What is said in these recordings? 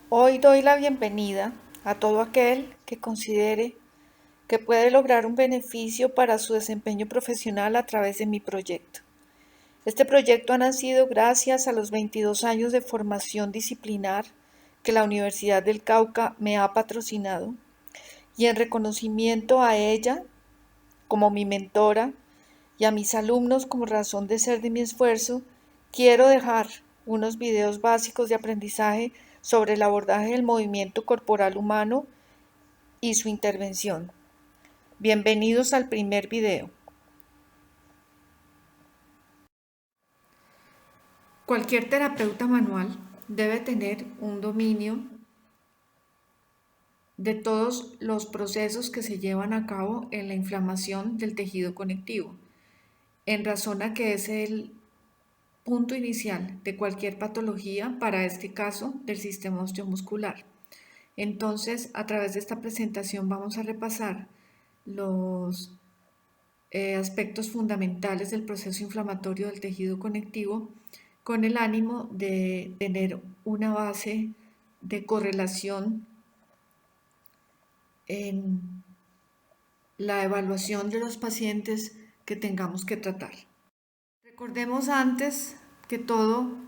Hoy doy la bienvenida a todo aquel que considere que puede lograr un beneficio para su desempeño profesional a través de mi proyecto. Este proyecto ha nacido gracias a los 22 años de formación disciplinar que la Universidad del Cauca me ha patrocinado y en reconocimiento a ella como mi mentora y a mis alumnos como razón de ser de mi esfuerzo, quiero dejar unos videos básicos de aprendizaje sobre el abordaje del movimiento corporal humano y su intervención. Bienvenidos al primer video. Cualquier terapeuta manual debe tener un dominio de todos los procesos que se llevan a cabo en la inflamación del tejido conectivo, en razón a que es el punto inicial de cualquier patología, para este caso del sistema osteomuscular. Entonces, a través de esta presentación vamos a repasar los aspectos fundamentales del proceso inflamatorio del tejido conectivo con el ánimo de tener una base de correlación en la evaluación de los pacientes que tengamos que tratar. Recordemos antes que todo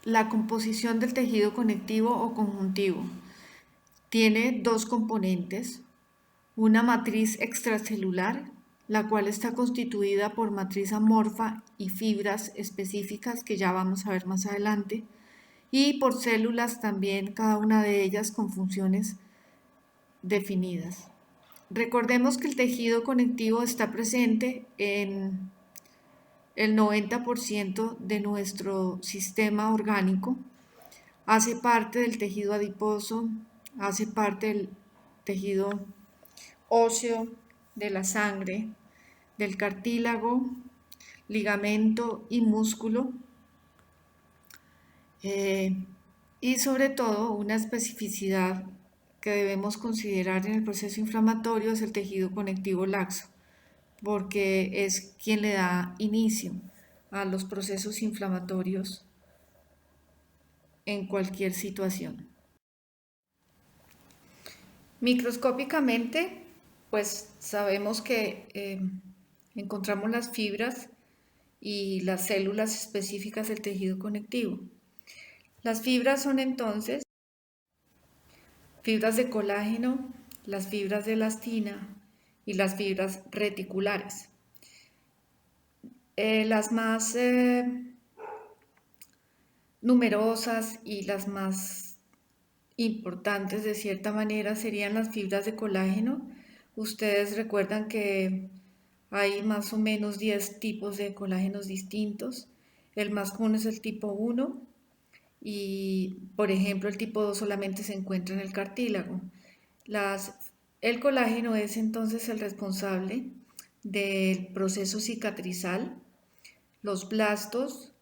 la composición del tejido conectivo o conjuntivo. Tiene dos componentes: una matriz extracelular, la cual está constituida por matriz amorfa y fibras específicas que ya vamos a ver más adelante, y por células también, cada una de ellas con funciones definidas. Recordemos que el tejido conectivo está presente en el 90% de nuestro sistema orgánico, hace parte del tejido adiposo, hace parte del tejido óseo, de la sangre, del cartílago, ligamento y músculo, y sobre todo una especificidad que debemos considerar en el proceso inflamatorio es el tejido conectivo laxo, porque es quien le da inicio a los procesos inflamatorios en cualquier situación. Microscópicamente, pues sabemos que encontramos las fibras y las células específicas del tejido conectivo. Las fibras son entonces fibras de colágeno, las fibras de elastina y las fibras reticulares. Las más numerosas y las más importantes de cierta manera serían las fibras de colágeno. Ustedes recuerdan que hay más o menos 10 tipos de colágenos distintos. El más común es el tipo 1 y, por ejemplo, el tipo 2 solamente se encuentra en el cartílago. El colágeno es entonces el responsable del proceso cicatrizal. Los blastos,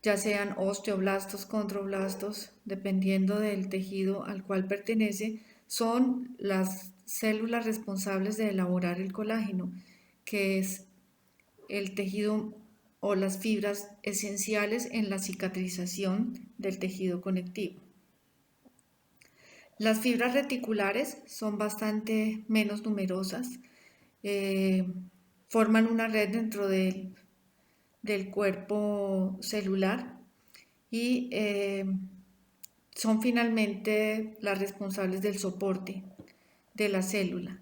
ya sean osteoblastos, condroblastos, dependiendo del tejido al cual pertenece, son las células responsables de elaborar el colágeno, que es el tejido o las fibras esenciales en la cicatrización del tejido conectivo. Las fibras reticulares son bastante menos numerosas, forman una red dentro del cuerpo celular y son finalmente las responsables del soporte de la célula.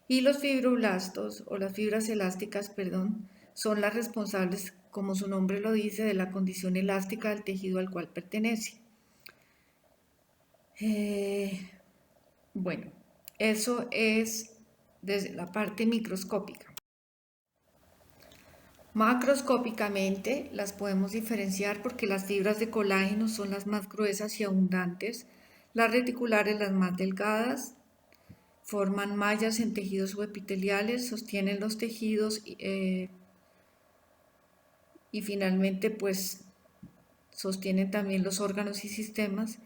Y los fibroblastos o las fibras elásticas, perdón, son las responsables, como su nombre lo dice, de la condición elástica del tejido al cual pertenece. Bueno, eso es desde la parte microscópica. Macroscópicamente las podemos diferenciar porque las fibras de colágeno son las más gruesas y abundantes, las reticulares las más delgadas, forman mallas en tejidos subepiteliales, sostienen los tejidos y finalmente pues sostienen también los órganos y sistemas,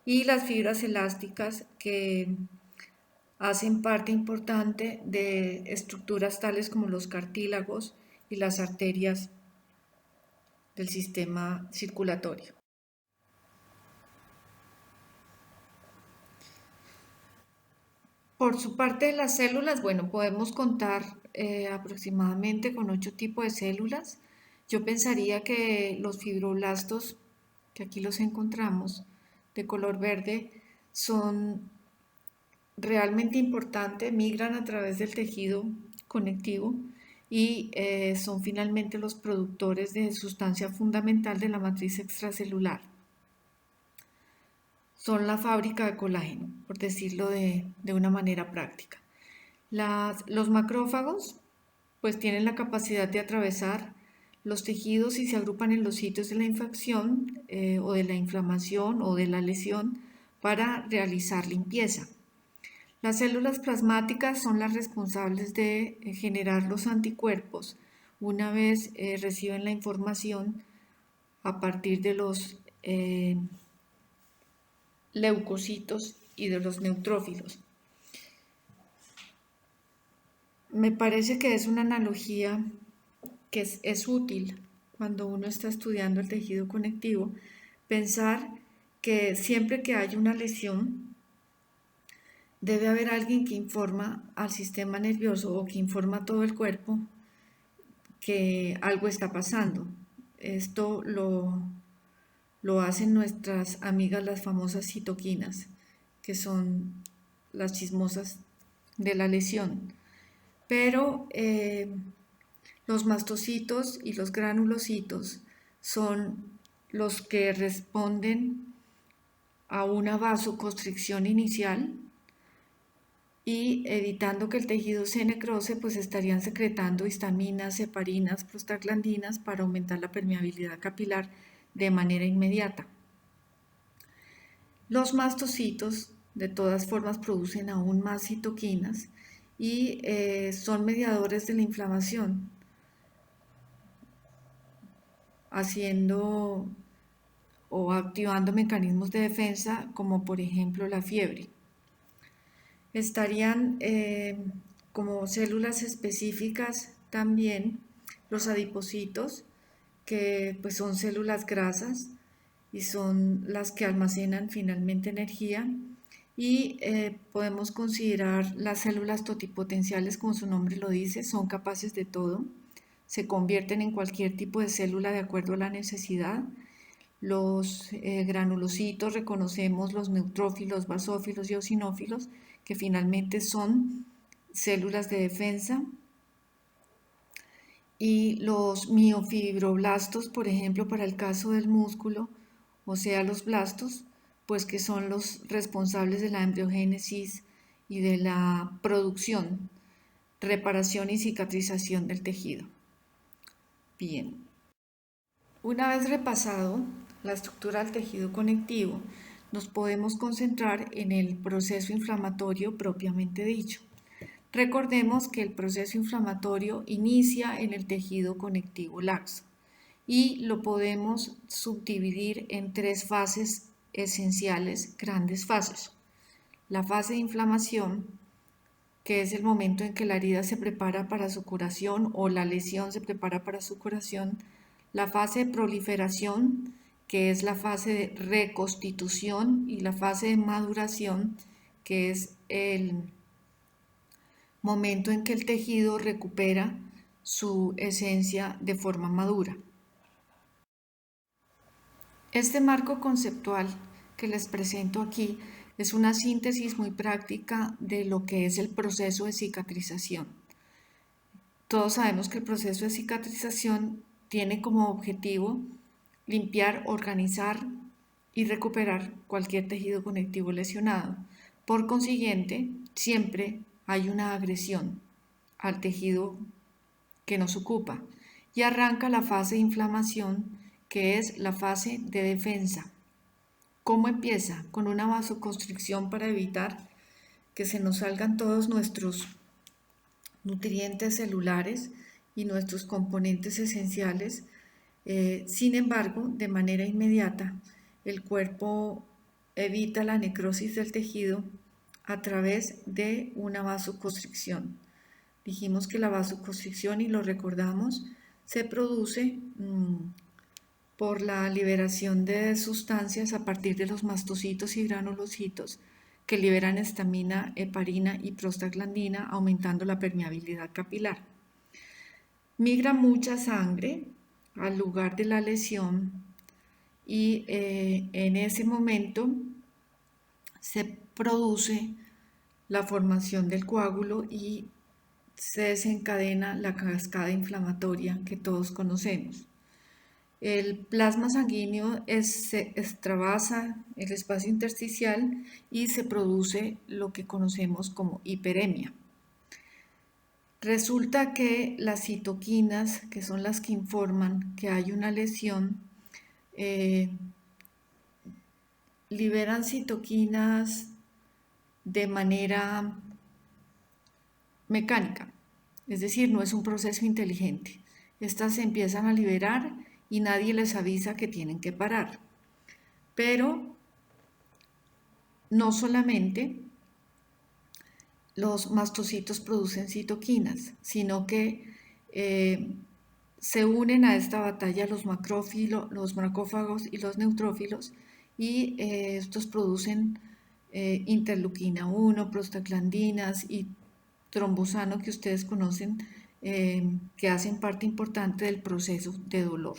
y las fibras elásticas que hacen parte importante de estructuras tales como los cartílagos y las arterias del sistema circulatorio. Por su parte de las células, bueno, podemos contar aproximadamente con 8 tipos de células. Yo pensaría que los fibroblastos, que aquí los encontramos, de color verde, son realmente importantes, migran a través del tejido conectivo y son finalmente los productores de sustancia fundamental de la matriz extracelular. Son la fábrica de colágeno, por decirlo de una manera práctica. Los macrófagos pues tienen la capacidad de atravesar los tejidos y se agrupan en los sitios de la infección o de la inflamación o de la lesión para realizar limpieza. Las células plasmáticas son las responsables de generar los anticuerpos una vez reciben la información a partir de los leucocitos y de los neutrófilos. Me parece que es una analogía que es útil cuando uno está estudiando el tejido conectivo, pensar que siempre que hay una lesión, debe haber alguien que informa al sistema nervioso o que informa a todo el cuerpo que algo está pasando. Esto lo hacen nuestras amigas las famosas citoquinas, que son las chismosas de la lesión. Pero los mastocitos y los granulocitos son los que responden a una vasoconstricción inicial y evitando que el tejido se necrose, pues estarían secretando histaminas, heparinas, prostaglandinas para aumentar la permeabilidad capilar de manera inmediata. Los mastocitos de todas formas producen aún más citoquinas y son mediadores de la inflamación, haciendo o activando mecanismos de defensa como por ejemplo la fiebre. Estarían como células específicas también los adipocitos, que pues son células grasas y son las que almacenan finalmente energía, y podemos considerar las células totipotenciales, como su nombre lo dice, son capaces de todo, se convierten en cualquier tipo de célula de acuerdo a la necesidad. Los granulocitos reconocemos los neutrófilos, basófilos y eosinófilos, que finalmente son células de defensa. Y los miofibroblastos, por ejemplo, para el caso del músculo, o sea, los blastos, pues que son los responsables de la embriogénesis y de la producción, reparación y cicatrización del tejido. Bien. Una vez repasado la estructura del tejido conectivo, nos podemos concentrar en el proceso inflamatorio propiamente dicho. Recordemos que el proceso inflamatorio inicia en el tejido conectivo laxo y lo podemos subdividir en 3 fases esenciales, grandes fases. La fase de inflamación, que es el momento en que la herida se prepara para su curación o la lesión se prepara para su curación. La fase de proliferación, que es la fase de reconstitución, y la fase de maduración, que es el momento en que el tejido recupera su esencia de forma madura. Este marco conceptual que les presento aquí es una síntesis muy práctica de lo que es el proceso de cicatrización. Todos sabemos que el proceso de cicatrización tiene como objetivo limpiar, organizar y recuperar cualquier tejido conectivo lesionado. Por consiguiente, siempre hay una agresión al tejido que nos ocupa y arranca la fase de inflamación, que es la fase de defensa. ¿Cómo empieza? Con una vasoconstricción para evitar que se nos salgan todos nuestros nutrientes celulares y nuestros componentes esenciales. Sin embargo, de manera inmediata, el cuerpo evita la necrosis del tejido a través de una vasoconstricción. Dijimos que la vasoconstricción, y lo recordamos, se produce por la liberación de sustancias a partir de los mastocitos y granulocitos que liberan histamina, heparina y prostaglandina, aumentando la permeabilidad capilar. Migra mucha sangre al lugar de la lesión y en ese momento se produce la formación del coágulo y se desencadena la cascada inflamatoria que todos conocemos. El plasma sanguíneo se extravasa el espacio intersticial y se produce lo que conocemos como hiperemia. Resulta que las citoquinas, que son las que informan que hay una lesión, liberan citoquinas de manera mecánica, es decir, no es un proceso inteligente. Estas se empiezan a liberar y nadie les avisa que tienen que parar. Pero no solamente los mastocitos producen citoquinas, sino que se unen a esta batalla los macrófagos y los neutrófilos, y estos producen interleuquina 1, prostaglandinas y trombosano, que ustedes conocen, que hacen parte importante del proceso de dolor.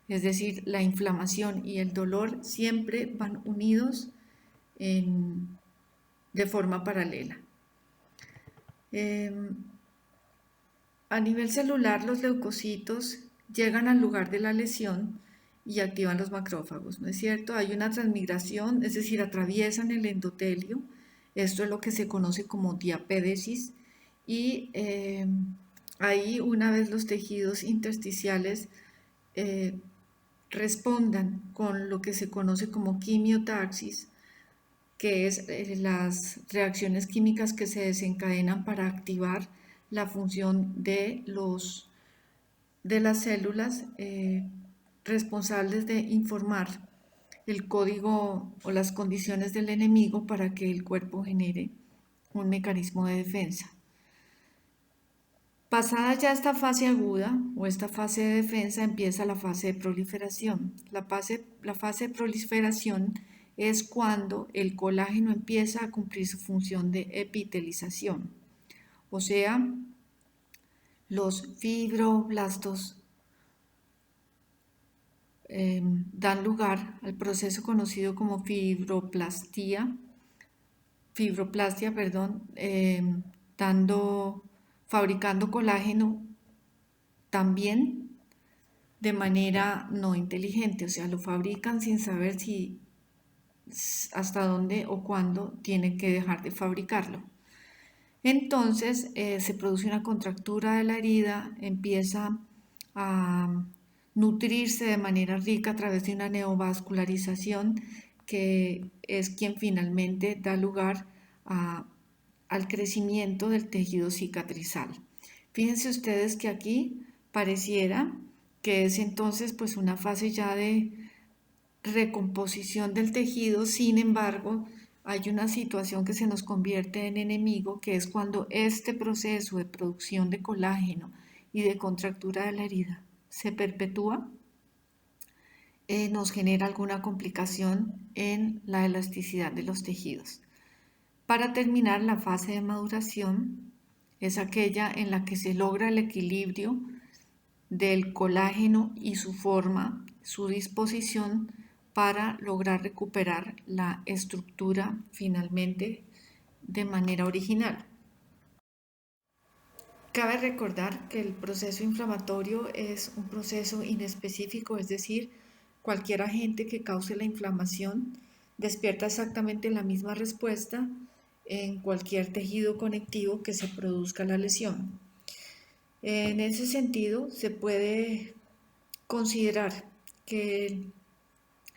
Es decir, la inflamación y el dolor siempre van unidos de forma paralela. A nivel celular, los leucocitos llegan al lugar de la lesión y activan los macrófagos, ¿no es cierto? Hay una transmigración, es decir, atraviesan el endotelio. Esto es lo que se conoce como diapédesis, y ahí, una vez los tejidos intersticiales respondan con lo que se conoce como quimiotaxis, que es las reacciones químicas que se desencadenan para activar la función de las células responsables de informar el código o las condiciones del enemigo para que el cuerpo genere un mecanismo de defensa. Pasada ya esta fase aguda o esta fase de defensa, empieza la fase de proliferación. La fase de proliferación es cuando el colágeno empieza a cumplir su función de epitelización, o sea, los fibroblastos dan lugar al proceso conocido como fibroplastia, fabricando colágeno también de manera no inteligente, o sea, lo fabrican sin saber hasta dónde o cuándo tienen que dejar de fabricarlo. Entonces se produce una contractura de la herida, empieza a nutrirse de manera rica a través de una neovascularización, que es quien finalmente da lugar al crecimiento del tejido cicatrizal. Fíjense ustedes que aquí pareciera que es entonces pues una fase ya de recomposición del tejido. Sin embargo, hay una situación que se nos convierte en enemigo, que es cuando este proceso de producción de colágeno y de contractura de la herida se perpetúa, nos genera alguna complicación en la elasticidad de los tejidos. Para terminar, la fase de maduración es aquella en la que se logra el equilibrio del colágeno y su forma, su disposición, para lograr recuperar la estructura finalmente de manera original. Cabe recordar que el proceso inflamatorio es un proceso inespecífico, es decir, cualquier agente que cause la inflamación despierta exactamente la misma respuesta en cualquier tejido conectivo que se produzca la lesión. En ese sentido, se puede considerar que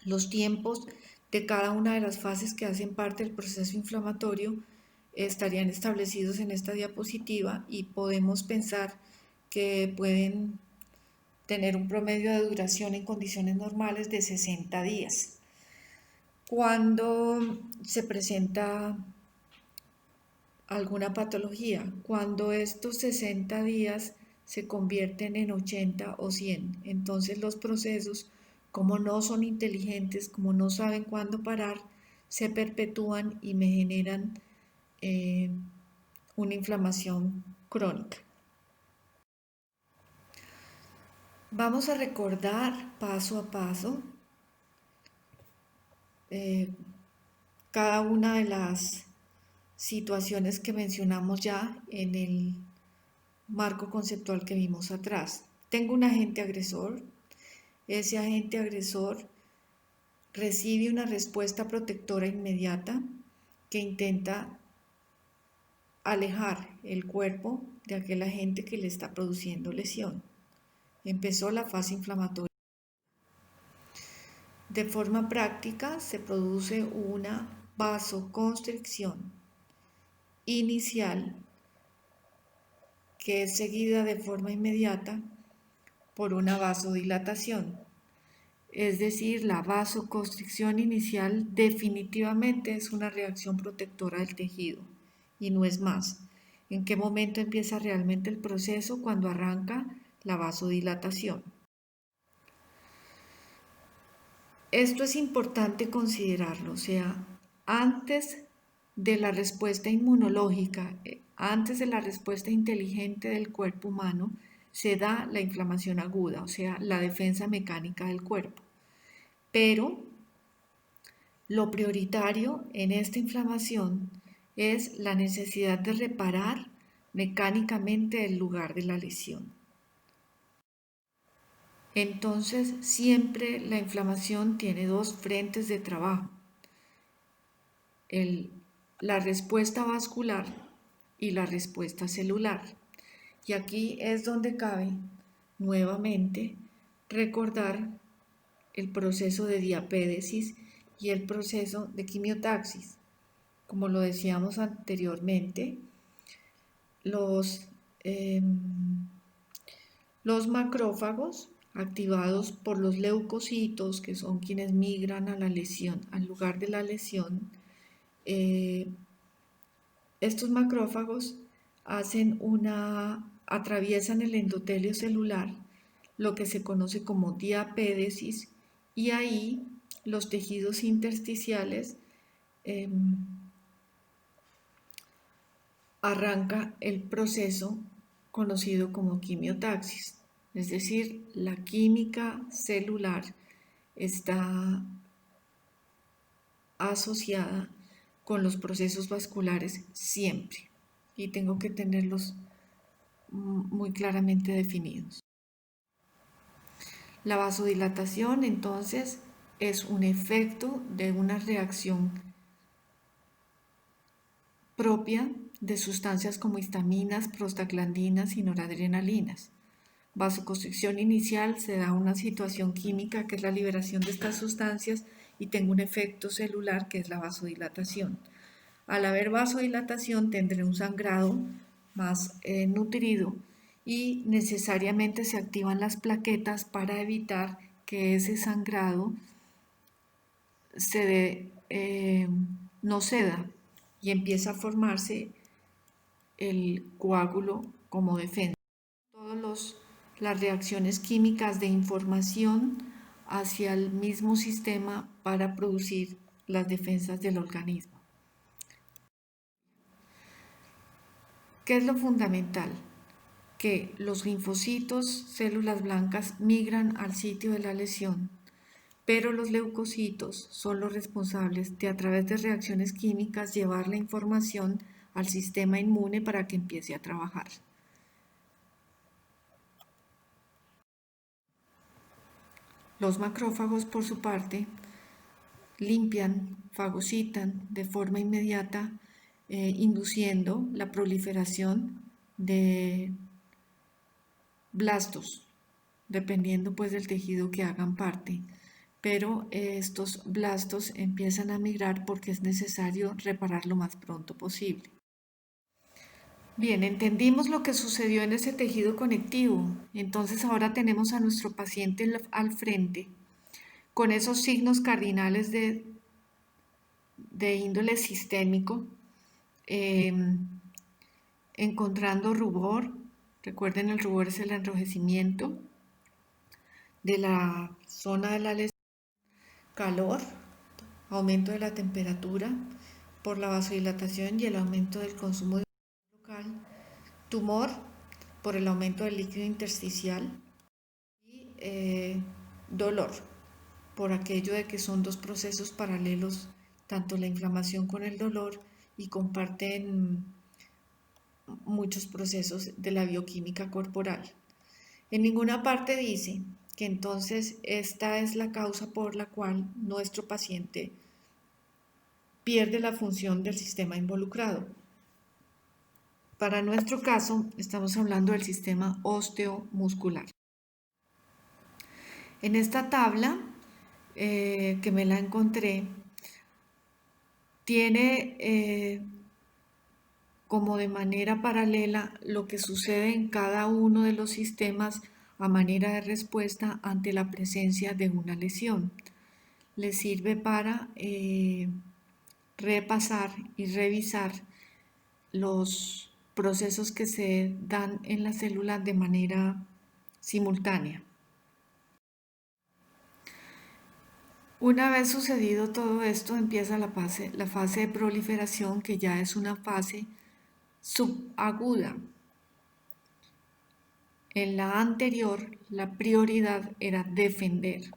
los tiempos de cada una de las fases que hacen parte del proceso inflamatorio estarían establecidos en esta diapositiva, y podemos pensar que pueden tener un promedio de duración en condiciones normales de 60 días. Cuando se presenta alguna patología, cuando estos 60 días se convierten en 80 o 100, entonces los procesos, como no son inteligentes, como no saben cuándo parar, se perpetúan y me generan una inflamación crónica. Vamos a recordar paso a paso cada una de las situaciones que mencionamos ya en el marco conceptual que vimos atrás. Tengo un agente agresor. Ese agente agresor recibe una respuesta protectora inmediata que intenta alejar el cuerpo de aquel agente que le está produciendo lesión. Empezó la fase inflamatoria. De forma práctica se produce una vasoconstricción inicial que es seguida de forma inmediata por una vasodilatación. Es decir, la vasoconstricción inicial definitivamente es una reacción protectora del tejido y no es más. ¿En qué momento empieza realmente el proceso? Cuando arranca la vasodilatación. Esto es importante considerarlo, o sea, antes de la respuesta inmunológica, antes de la respuesta inteligente del cuerpo humano, se da la inflamación aguda, o sea, la defensa mecánica del cuerpo. Pero lo prioritario en esta inflamación es la necesidad de reparar mecánicamente el lugar de la lesión. Entonces, siempre la inflamación tiene dos frentes de trabajo: la respuesta vascular y la respuesta celular. Y aquí es donde cabe nuevamente recordar el proceso de diapédesis y el proceso de quimiotaxis. Como lo decíamos anteriormente, los macrófagos activados por los leucocitos, que son quienes migran a la lesión, al lugar de la lesión, estos macrófagos atraviesan el endotelio celular, lo que se conoce como diapédesis, y ahí los tejidos intersticiales arranca el proceso conocido como quimiotaxis. Es decir, la química celular está asociada con los procesos vasculares siempre y tengo que tenerlos muy claramente definidos. La vasodilatación, entonces, es un efecto de una reacción propia de sustancias como histaminas, prostaglandinas y noradrenalinas. Vasoconstricción inicial, se da una situación química que es la liberación de estas sustancias y tengo un efecto celular que es la vasodilatación. Al haber vasodilatación tendré un sangrado más nutrido y necesariamente se activan las plaquetas para evitar que ese sangrado no ceda y empieza a formarse el coágulo como defensa. Todas las reacciones químicas de información hacia el mismo sistema para producir las defensas del organismo. ¿Qué es lo fundamental? Que los linfocitos, células blancas, migran al sitio de la lesión, pero los leucocitos son los responsables de, a través de reacciones químicas, llevar la información al sistema inmune para que empiece a trabajar. Los macrófagos, por su parte, limpian, fagocitan de forma inmediata, induciendo la proliferación de blastos, dependiendo pues del tejido que hagan parte. Pero estos blastos empiezan a migrar porque es necesario reparar lo más pronto posible. Bien, entendimos lo que sucedió en ese tejido conectivo. Entonces ahora tenemos a nuestro paciente al frente con esos signos cardinales de índole sistémico, encontrando rubor. Recuerden, el rubor es el enrojecimiento de la zona de la lesión, calor, aumento de la temperatura por la vasodilatación y el aumento del consumo de local, tumor por el aumento del líquido intersticial y dolor por aquello de que son dos procesos paralelos, tanto la inflamación con el dolor, y comparten muchos procesos de la bioquímica corporal. En ninguna parte dice que entonces esta es la causa por la cual nuestro paciente pierde la función del sistema involucrado. Para nuestro caso, estamos hablando del sistema osteomuscular. En esta tabla, que me la encontré, tiene como de manera paralela lo que sucede en cada uno de los sistemas a manera de respuesta ante la presencia de una lesión. Les sirve para repasar y revisar los procesos que se dan en la célula de manera simultánea. Una vez sucedido todo esto, empieza la fase de proliferación, que ya es una fase subaguda. En la anterior, la prioridad era defender.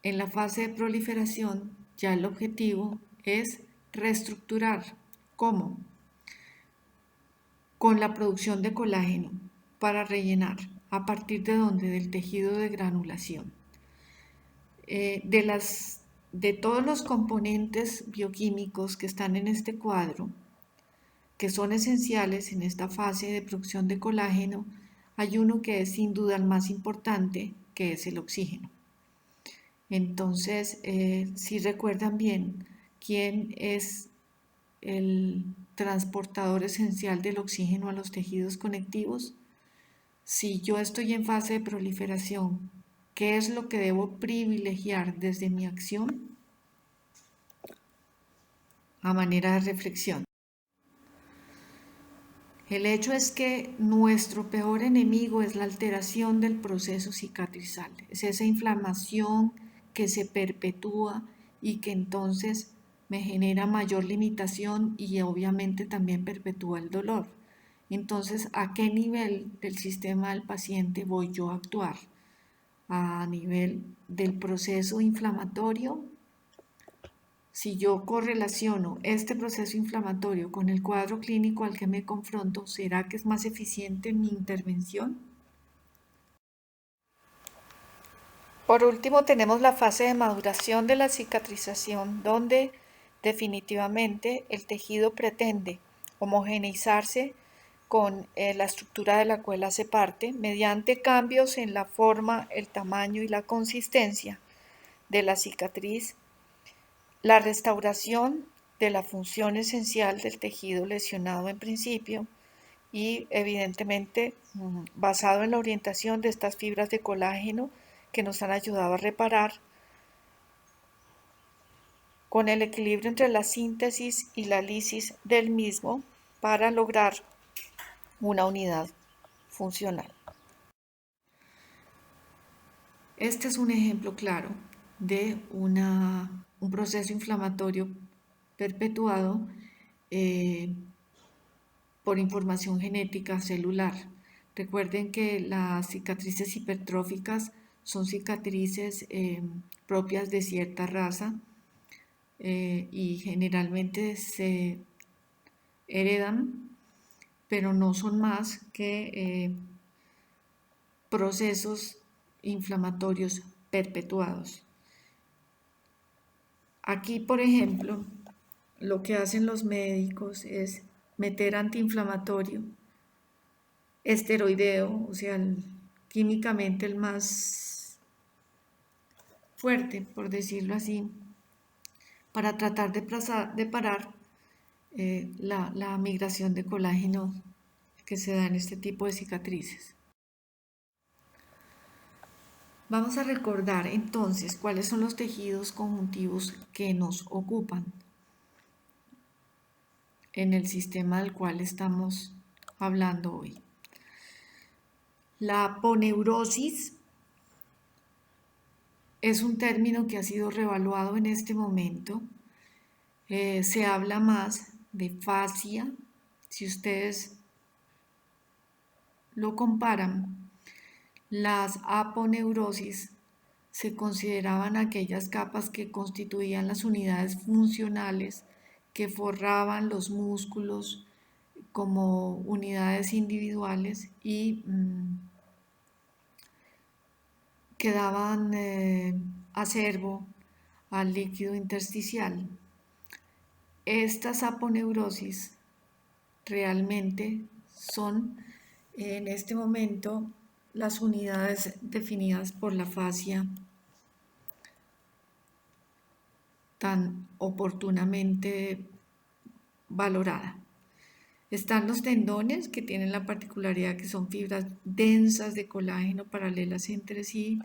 En la fase de proliferación, ya el objetivo es reestructurar. ¿Cómo? Con la producción de colágeno para rellenar. ¿A partir de dónde? Del tejido de granulación. De todos los componentes bioquímicos que están en este cuadro, que son esenciales en esta fase de producción de colágeno, hay uno que es sin duda el más importante, que es el oxígeno. Entonces, si recuerdan bien quién es el transportador esencial del oxígeno a los tejidos conectivos, si yo estoy en fase de proliferación, ¿qué es lo que debo privilegiar desde mi acción? A manera de reflexión. El hecho es que nuestro peor enemigo es la alteración del proceso cicatrizal. Es esa inflamación que se perpetúa y que entonces me genera mayor limitación y obviamente también perpetúa el dolor. Entonces, ¿a qué nivel del sistema del paciente voy yo a actuar? ¿A nivel del proceso inflamatorio? Si yo correlaciono este proceso inflamatorio con el cuadro clínico al que me confronto, ¿será que es más eficiente mi intervención? Por último, tenemos la fase de maduración de la cicatrización, donde definitivamente el tejido pretende homogeneizarse con la estructura de la cual hace parte mediante cambios en la forma, el tamaño y la consistencia de la cicatriz, la restauración de la función esencial del tejido lesionado en principio y evidentemente basado en la orientación de estas fibras de colágeno que nos han ayudado a reparar, con el equilibrio entre la síntesis y la lisis del mismo para lograr una unidad funcional. Este es un ejemplo claro de un proceso inflamatorio perpetuado por información genética celular. Recuerden que las cicatrices hipertróficas son cicatrices propias de cierta raza y generalmente se heredan, pero no son más que procesos inflamatorios perpetuados. Aquí, por ejemplo, lo que hacen los médicos es meter antiinflamatorio, esteroideo, o sea, químicamente el más fuerte, por decirlo así, para tratar de parar la migración de colágeno que se da en este tipo de cicatrices. Vamos a recordar entonces cuáles son los tejidos conjuntivos que nos ocupan en el sistema del cual estamos hablando hoy. La aponeurosis es un término que ha sido revaluado en este momento. Se habla más de fascia. Si ustedes lo comparan, las aponeurosis se consideraban aquellas capas que constituían las unidades funcionales que forraban los músculos como unidades individuales y que daban acervo al líquido intersticial. Estas aponeurosis realmente son en este momento las unidades definidas por la fascia tan oportunamente valorada. Están los tendones, que tienen la particularidad que son fibras densas de colágeno paralelas entre sí,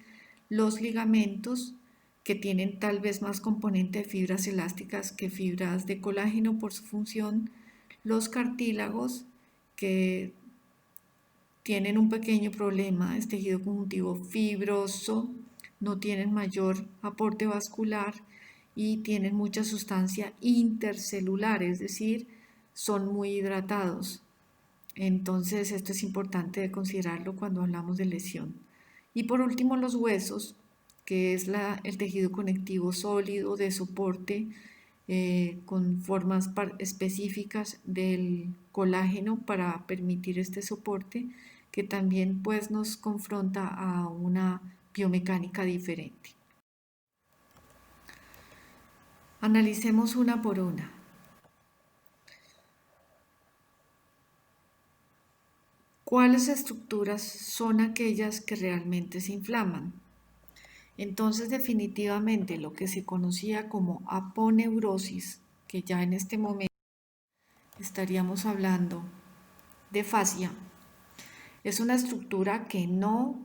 los ligamentos, que tienen tal vez más componente de fibras elásticas que fibras de colágeno por su función, los cartílagos, que tienen un pequeño problema, es tejido conjuntivo fibroso, no tienen mayor aporte vascular y tienen mucha sustancia intercelular, es decir, son muy hidratados. Entonces esto es importante de considerarlo cuando hablamos de lesión. Y por último los huesos, que es el tejido conectivo sólido de soporte con formas específicas del colágeno para permitir este soporte, que también pues nos confronta a una biomecánica diferente. Analicemos una por una. ¿Cuáles estructuras son aquellas que realmente se inflaman? Entonces, definitivamente lo que se conocía como aponeurosis, que ya en este momento estaríamos hablando de fascia, es una estructura que no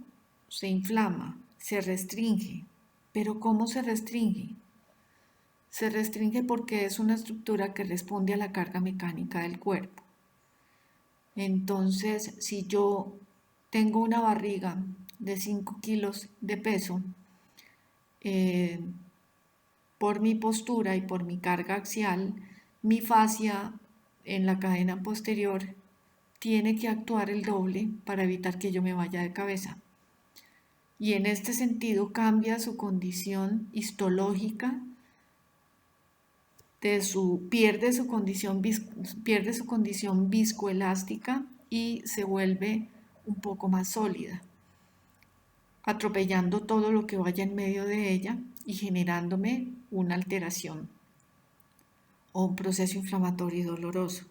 se inflama, se restringe. ¿Pero cómo se restringe? Se restringe porque es una estructura que responde a la carga mecánica del cuerpo. Entonces, si yo tengo una barriga de 5 kilos de peso, por mi postura y por mi carga axial, mi fascia en la cadena posterior tiene que actuar el doble para evitar que yo me vaya de cabeza. Y en este sentido cambia su condición histológica, pierde su condición viscoelástica y se vuelve un poco más sólida, atropellando todo lo que vaya en medio de ella y generándome una alteración o un proceso inflamatorio y doloroso.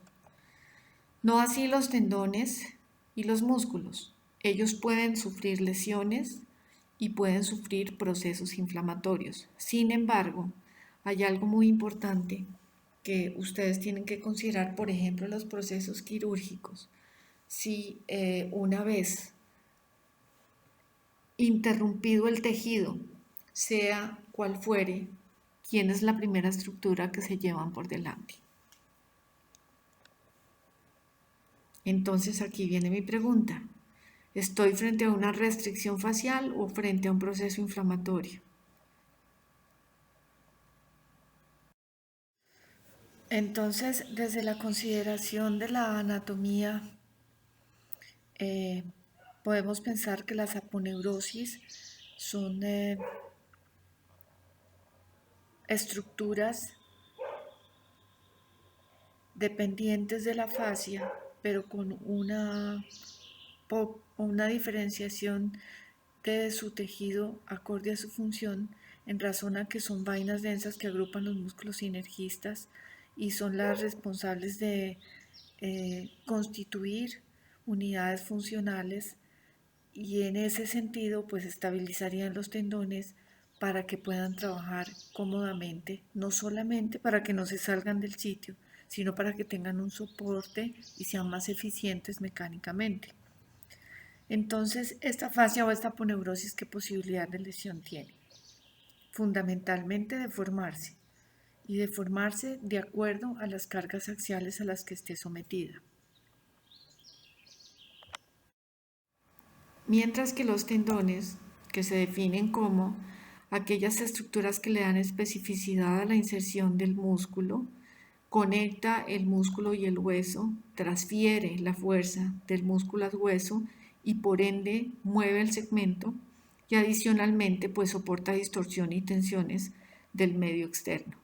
No así los tendones y los músculos. Ellos pueden sufrir lesiones y pueden sufrir procesos inflamatorios. Sin embargo, hay algo muy importante que ustedes tienen que considerar, por ejemplo, los procesos quirúrgicos. Si una vez interrumpido el tejido, sea cual fuere, ¿quién es la primera estructura que se llevan por delante? Entonces aquí viene mi pregunta. ¿Estoy frente a una restricción facial o frente a un proceso inflamatorio? Entonces, desde la consideración de la anatomía, podemos pensar que las aponeurosis son estructuras dependientes de la fascia, pero con una diferenciación de su tejido acorde a su función, en razón a que son vainas densas que agrupan los músculos sinergistas y son las responsables de constituir unidades funcionales, y en ese sentido pues estabilizarían los tendones para que puedan trabajar cómodamente, no solamente para que no se salgan del sitio, sino para que tengan un soporte y sean más eficientes mecánicamente. Entonces, esta fascia o esta aponeurosis, ¿qué posibilidad de lesión tiene? Fundamentalmente deformarse, y deformarse de acuerdo a las cargas axiales a las que esté sometida. Mientras que los tendones, que se definen como aquellas estructuras que le dan especificidad a la inserción del músculo, conecta el músculo y el hueso, transfiere la fuerza del músculo al hueso y por ende mueve el segmento y adicionalmente pues soporta distorsión y tensiones del medio externo.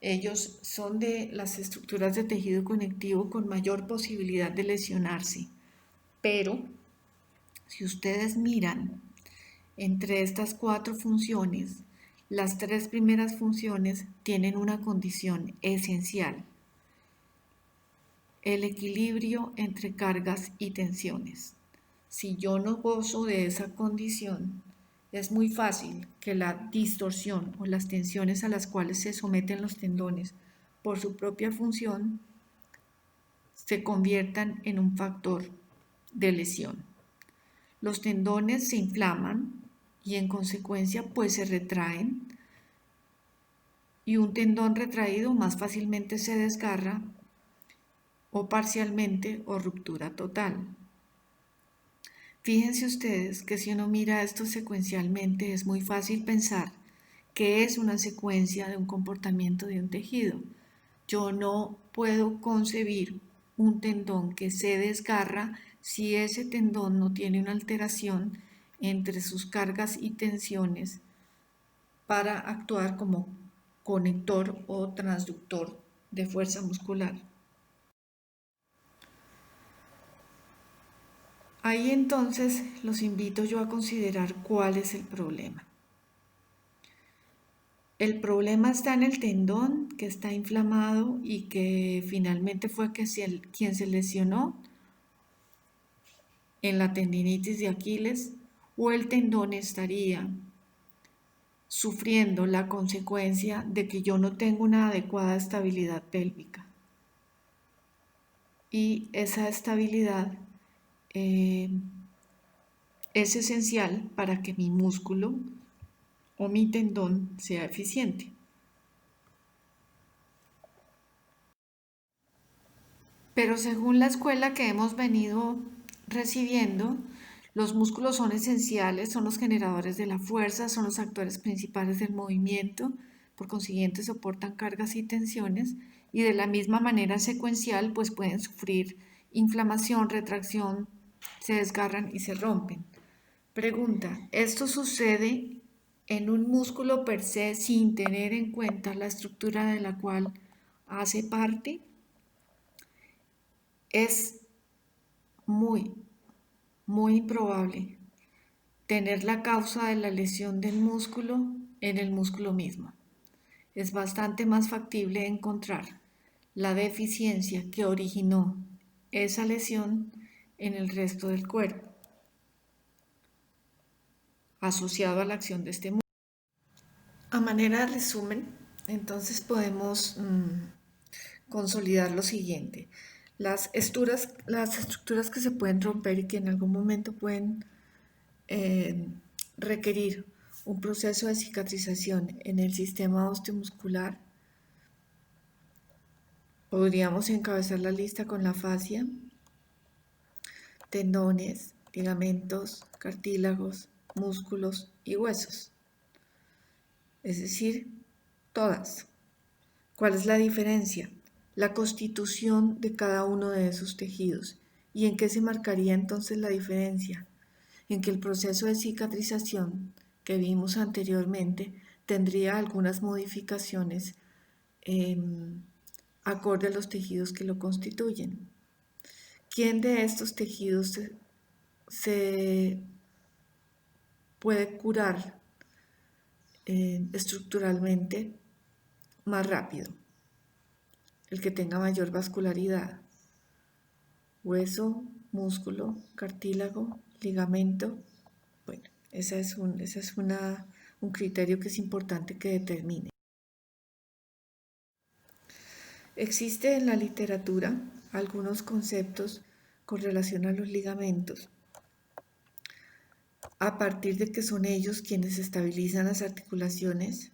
Ellos son de las estructuras de tejido conectivo con mayor posibilidad de lesionarse, pero si ustedes miran entre estas 4 funciones, las 3 primeras funciones tienen una condición esencial: el equilibrio entre cargas y tensiones. Si yo no gozo de esa condición, es muy fácil que la distorsión o las tensiones a las cuales se someten los tendones por su propia función se conviertan en un factor de lesión. Los tendones se inflaman y en consecuencia pues se retraen, y un tendón retraído más fácilmente se desgarra o parcialmente o ruptura total. Fíjense ustedes que si uno mira esto secuencialmente es muy fácil pensar que es una secuencia de un comportamiento de un tejido. Yo no puedo concebir un tendón que se desgarra si ese tendón no tiene una alteración entre sus cargas y tensiones para actuar como conector o transductor de fuerza muscular. Ahí entonces los invito yo a considerar cuál es el problema. El problema está en el tendón que está inflamado y que finalmente fue quien se lesionó, en la tendinitis de Aquiles, o el tendón estaría sufriendo la consecuencia de que yo no tengo una adecuada estabilidad pélvica. Y esa estabilidad es esencial para que mi músculo o mi tendón sea eficiente. Pero según la escuela que hemos venido recibiendo, los músculos son esenciales, son los generadores de la fuerza, son los actores principales del movimiento, por consiguiente soportan cargas y tensiones y de la misma manera secuencial pues pueden sufrir inflamación, retracción, se desgarran y se rompen. Pregunta, ¿esto sucede en un músculo per se sin tener en cuenta la estructura de la cual hace parte? Es muy, muy improbable tener la causa de la lesión del músculo en el músculo mismo. Es bastante más factible encontrar la deficiencia que originó esa lesión en el resto del cuerpo, asociado a la acción de este músculo. A manera de resumen, entonces podemos consolidar lo siguiente. Las estructuras que se pueden romper y que en algún momento pueden requerir un proceso de cicatrización en el sistema osteomuscular, podríamos encabezar la lista con la fascia, tendones, ligamentos, cartílagos, músculos y huesos. Es decir, todas. ¿Cuál es la diferencia? La constitución de cada uno de esos tejidos. ¿Y en qué se marcaría entonces la diferencia? En que el proceso de cicatrización que vimos anteriormente tendría algunas modificaciones acorde a los tejidos que lo constituyen. ¿Quién de estos tejidos se puede curar estructuralmente más rápido? El que tenga mayor vascularidad: hueso, músculo, cartílago, ligamento. Bueno, ese es un criterio que es importante que determine. Existe en la literatura algunos conceptos con relación a los ligamentos, a partir de que son ellos quienes estabilizan las articulaciones,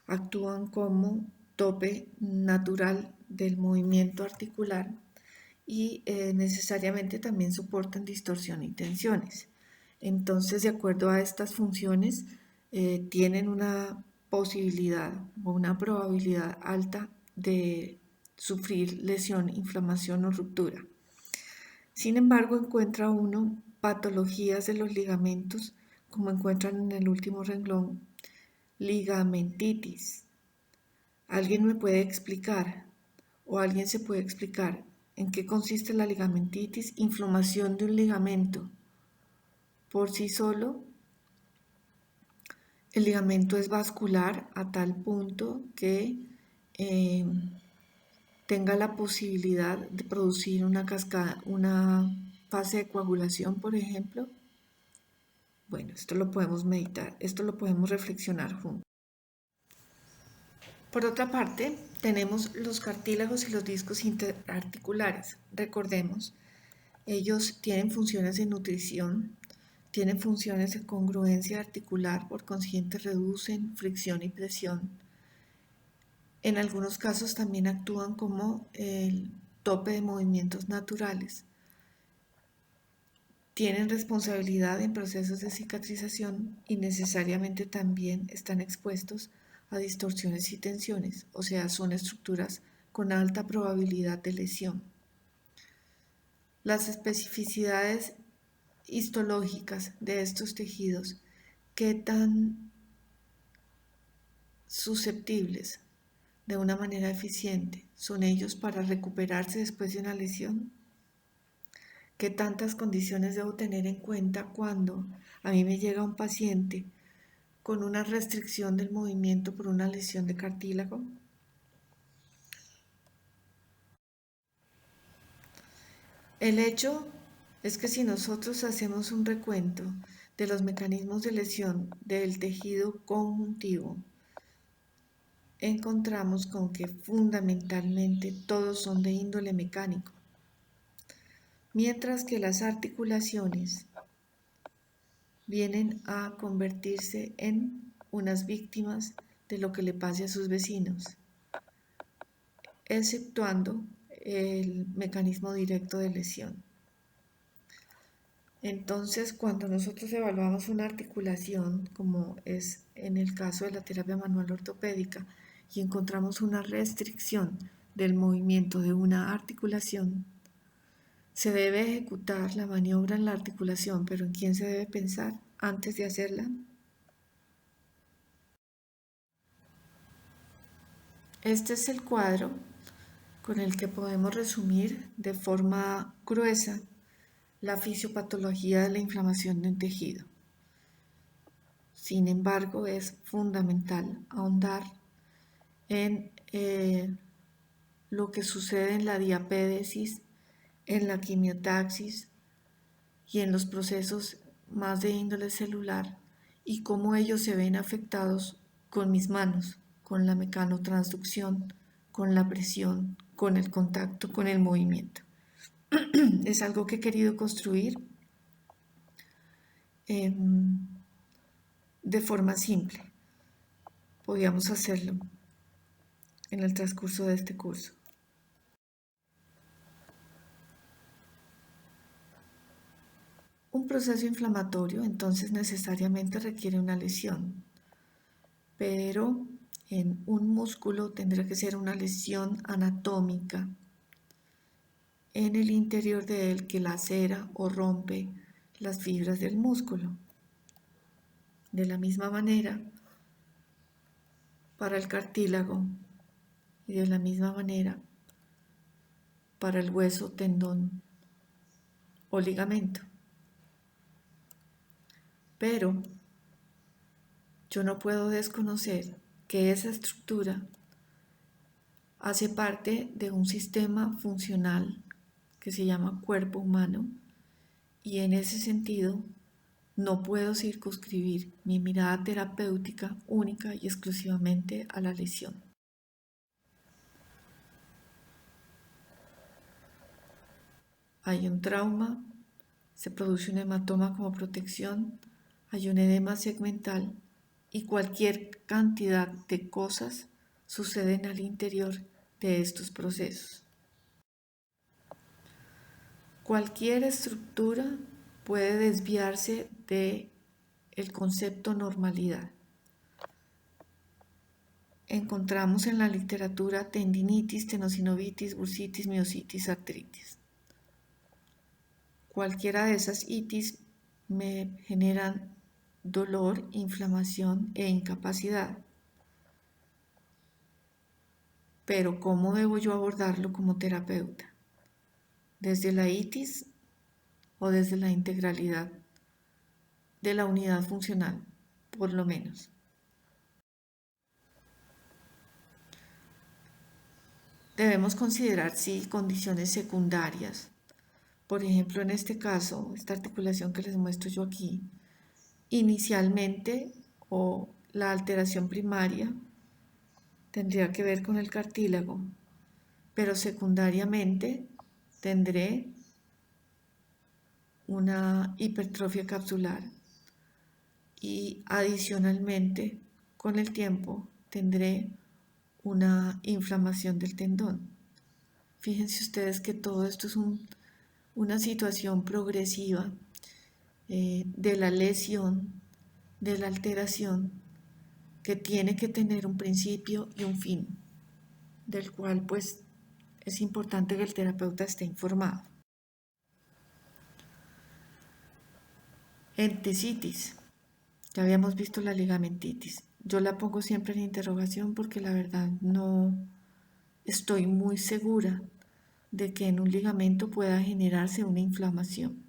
actúan como tope natural del movimiento articular y necesariamente también soportan distorsión y tensiones. Entonces, de acuerdo a estas funciones, tienen una posibilidad o una probabilidad alta de sufrir lesión, inflamación o ruptura. Sin embargo, encuentra uno patologías de los ligamentos, como encuentran en el último renglón, ligamentitis. ¿Alguien me puede explicar o alguien se puede explicar en qué consiste la ligamentitis? Inflamación de un ligamento. Por sí solo, el ligamento es vascular a tal punto que eh, tenga la posibilidad de producir una cascada, una fase de coagulación, por ejemplo. Bueno, esto lo podemos meditar, esto lo podemos reflexionar juntos. Por otra parte, tenemos los cartílagos y los discos interarticulares. Recordemos, ellos tienen funciones de nutrición, tienen funciones de congruencia articular, por consiguiente reducen fricción y presión. En algunos casos también actúan como el tope de movimientos naturales. Tienen responsabilidad en procesos de cicatrización y necesariamente también están expuestos a distorsiones y tensiones, o sea, son estructuras con alta probabilidad de lesión. Las especificidades histológicas de estos tejidos, ¿qué tan susceptibles de una manera eficiente son ellos para recuperarse después de una lesión? ¿Qué tantas condiciones debo tener en cuenta cuando a mí me llega un paciente con una restricción del movimiento por una lesión de cartílago? El hecho es que si nosotros hacemos un recuento de los mecanismos de lesión del tejido conjuntivo, encontramos con que fundamentalmente todos son de índole mecánico, mientras que las articulaciones vienen a convertirse en unas víctimas de lo que le pase a sus vecinos, exceptuando el mecanismo directo de lesión. Entonces, cuando nosotros evaluamos una articulación, como es en el caso de la terapia manual ortopédica, y encontramos una restricción del movimiento de una articulación, se debe ejecutar la maniobra en la articulación, pero ¿en quién se debe pensar antes de hacerla? Este es el cuadro con el que podemos resumir de forma gruesa la fisiopatología de la inflamación de un tejido. Sin embargo, es fundamental ahondar en lo que sucede en la diapédesis, en la quimiotaxis y en los procesos más de índole celular y cómo ellos se ven afectados con mis manos, con la mecanotransducción, con la presión, con el contacto, con el movimiento. Es algo que he querido construir de forma simple. Podríamos hacerlo en el transcurso de este curso. Un proceso inflamatorio entonces necesariamente requiere una lesión, pero en un músculo tendrá que ser una lesión anatómica en el interior de él que lacera o rompe las fibras del músculo. De la misma manera, para el cartílago y de la misma manera para el hueso, tendón o ligamento. Pero yo no puedo desconocer que esa estructura hace parte de un sistema funcional que se llama cuerpo humano y en ese sentido no puedo circunscribir mi mirada terapéutica única y exclusivamente a la lesión. Hay un trauma, se produce un hematoma como protección, hay un edema segmental y cualquier cantidad de cosas suceden al interior de estos procesos. Cualquier estructura puede desviarse del concepto normalidad. encontramos en la literatura tendinitis, tenosinovitis, bursitis, miositis, artritis. Cualquiera de esas itis me generan dolor, inflamación e incapacidad. Pero ¿cómo debo yo abordarlo como terapeuta? ¿Desde la itis o desde la integralidad de la unidad funcional, por lo menos? Debemos considerar si condiciones secundarias, por ejemplo en este caso, esta articulación que les muestro yo aquí, inicialmente o la alteración primaria tendría que ver con el cartílago, pero secundariamente tendré una hipertrofia capsular y adicionalmente con el tiempo tendré una inflamación del tendón. Fíjense ustedes que todo esto es una situación progresiva de la lesión, de la alteración, que tiene que tener un principio y un fin, del cual pues es importante que el terapeuta esté informado. Entesitis, ya habíamos visto la ligamentitis. Yo la pongo siempre en interrogación porque la verdad no estoy muy segura de que en un ligamento pueda generarse una inflamación.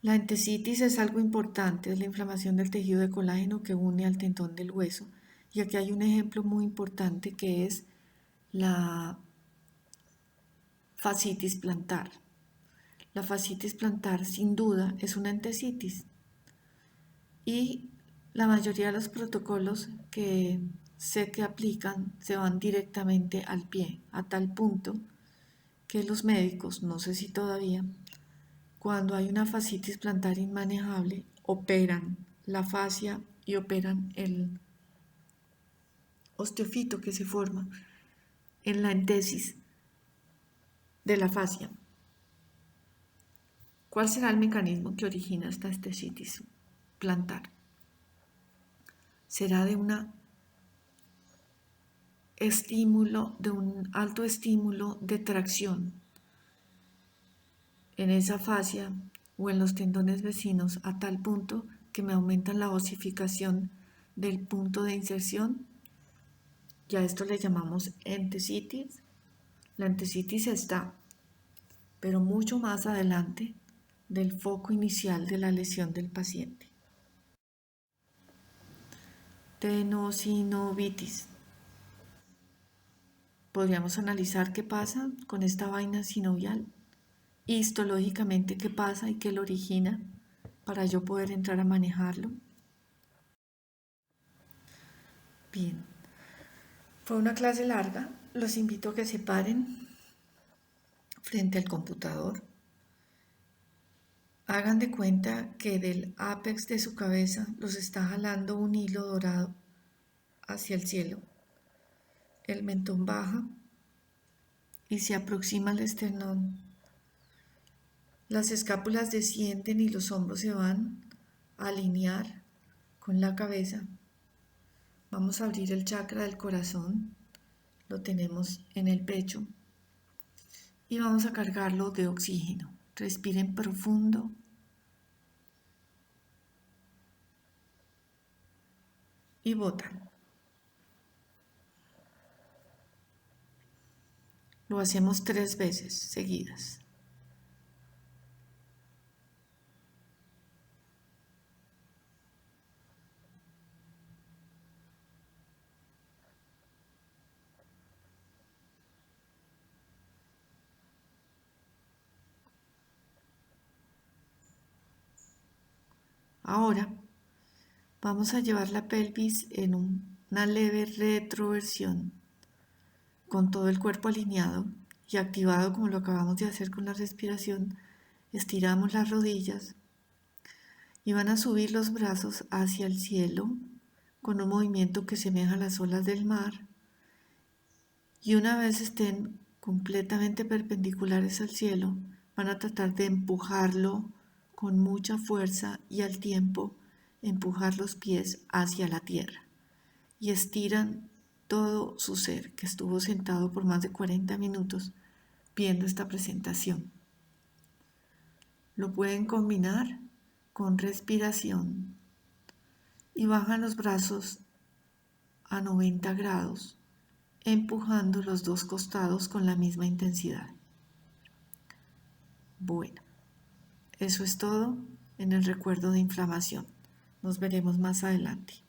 La entesitis es algo importante, es la inflamación del tejido de colágeno que une al tendón del hueso. Y aquí hay un ejemplo muy importante que es la fascitis plantar. La fascitis plantar sin duda es una entesitis y la mayoría de los protocolos que sé que aplican se van directamente al pie, a tal punto que los médicos, no sé si todavía, cuando hay una fascitis plantar inmanejable, operan la fascia y operan el osteofito que se forma en la entesis de la fascia. ¿Cuál será el mecanismo que origina esta entesitis plantar? Será de un alto estímulo de tracción en esa fascia o en los tendones vecinos a tal punto que me aumentan la osificación del punto de inserción. Ya esto le llamamos entesitis. La entesitis está, pero mucho más adelante del foco inicial de la lesión del paciente. Tenosinovitis. Podríamos analizar qué pasa con esta vaina sinovial, histológicamente qué pasa y qué lo origina para yo poder entrar a manejarlo. Bien, fue una clase larga, los invito a que se paren frente al computador. Hagan de cuenta que del ápex de su cabeza los está jalando un hilo dorado hacia el cielo. El mentón baja y se aproxima al esternón. Las escápulas descienden y los hombros se van a alinear con la cabeza. Vamos a abrir el chakra del corazón, lo tenemos en el pecho y vamos a cargarlo de oxígeno. Respiren profundo. Y botan. Lo hacemos 3 veces seguidas. Ahora vamos a llevar la pelvis en una leve retroversión, con todo el cuerpo alineado y activado como lo acabamos de hacer con la respiración. Estiramos las rodillas y van a subir los brazos hacia el cielo con un movimiento que semeja a las olas del mar. Y una vez estén completamente perpendiculares al cielo, van a tratar de empujarlo con mucha fuerza y al tiempo empujar los pies hacia la tierra. y estiran todo su ser, que estuvo sentado por más de 40 minutos viendo esta presentación. Lo pueden combinar con respiración y bajan los brazos a 90 grados, empujando los dos costados con la misma intensidad. Bueno, eso es todo en el recuerdo de inflamación. Nos veremos más adelante.